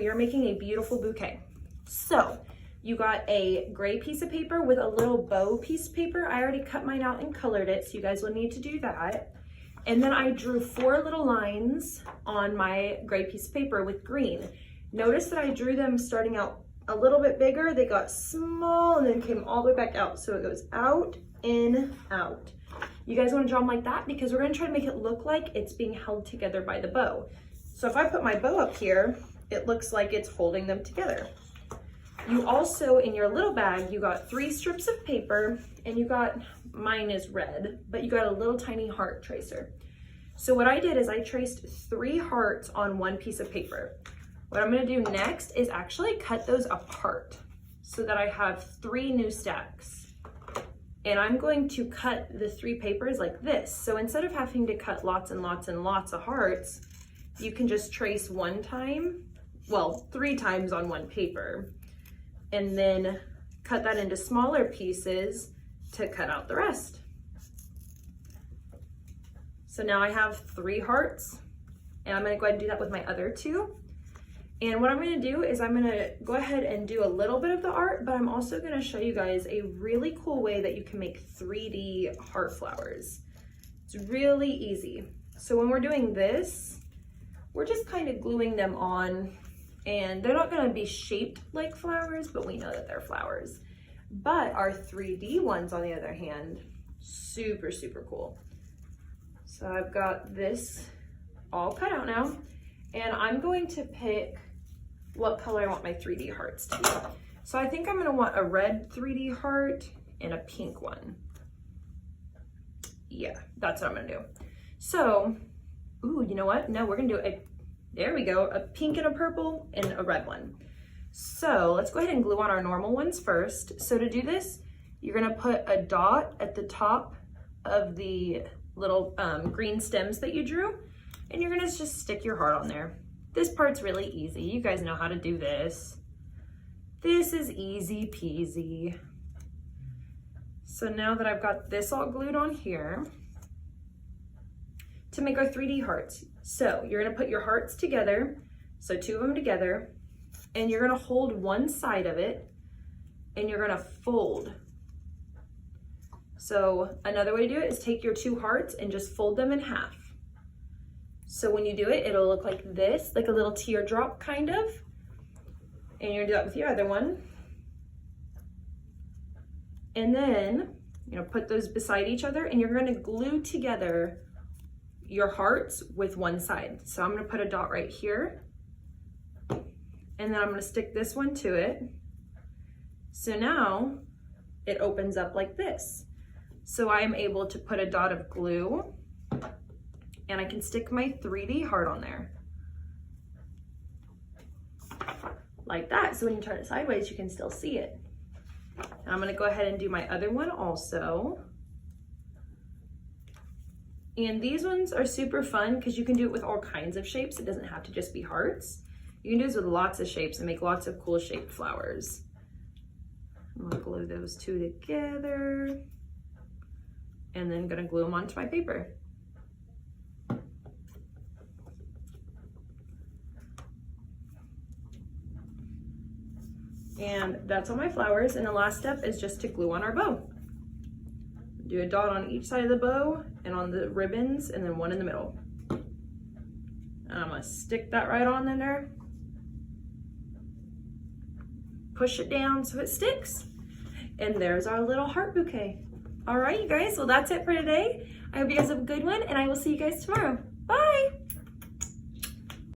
You're making a beautiful bouquet. So you got a gray piece of paper with a little bow piece of paper. I already cut mine out and colored it, so you guys will need to do that. And then I drew 4 little lines on my gray piece of paper with green. Notice that I drew them starting out a little bit bigger. They got small and then came all the way back out. So it goes out, in, out. You guys want to draw them like that because we're going to try to make it look like it's being held together by the bow. So if I put my bow up here, it looks like it's holding them together. You also, in your little bag, you got 3 strips of paper, and you got, mine is red, but you got a little tiny heart tracer. So what I did is I traced 3 hearts on 1 piece of paper. What I'm gonna do next is actually cut those apart so that I have 3 new stacks. And I'm going to cut the 3 papers like this. So instead of having to cut lots and lots and lots of hearts, you can just trace 1 time, well, 3 times on 1 paper, and then cut that into smaller pieces to cut out the rest. So now I have 3 hearts, and I'm gonna go ahead and do that with my other 2. And what I'm gonna do is I'm gonna go ahead and do a little bit of the art, but I'm also gonna show you guys a really cool way that you can make 3D heart flowers. It's really easy. So when we're doing this, we're just kind of gluing them on, and they're not gonna be shaped like flowers, but we know that they're flowers. But our 3D ones, on the other hand, super, super cool. So I've got this all cut out now, and I'm going to pick what color I want my 3D hearts to be. So I think I'm gonna want a red 3D heart and a pink one. Yeah, that's what I'm gonna do. So, ooh, you know what? No, we're gonna do there we go, a pink and a purple and a red one. So let's go ahead and glue on our normal ones first. So to do this, you're gonna put a dot at the top of the little green stems that you drew, and you're gonna just stick your heart on there. This part's really easy. You guys know how to do this. This is easy peasy. So now that I've got this all glued on here, to make our 3D hearts. So you're gonna put your hearts together, so 2 of them together, and you're gonna hold one side of it, and you're gonna fold. So another way to do it is take your 2 hearts and just fold them in half. So when you do it, it'll look like this, like a little teardrop kind of. And you're gonna do that with your other one. And then, put those beside each other, and you're gonna glue together your hearts with one side. So I'm gonna put a dot right here, and then I'm gonna stick this one to it. So now it opens up like this. So I am able to put a dot of glue, and I can stick my 3D heart on there. Like that, so when you turn it sideways, you can still see it. And I'm gonna go ahead and do my other one also. And these ones are super fun because you can do it with all kinds of shapes. It doesn't have to just be hearts. You can do this with lots of shapes and make lots of cool shaped flowers. I'm gonna glue those 2 together, and then gonna glue them onto my paper. And that's all my flowers, and the last step is just to glue on our bow. Do a dot on each side of the bow and on the ribbons, and then one in the middle. And I'm gonna stick that right on in there. Push it down so it sticks. And there's our little heart bouquet. All right, you guys, well that's it for today. I hope you guys have a good one, and I will see you guys tomorrow. Bye.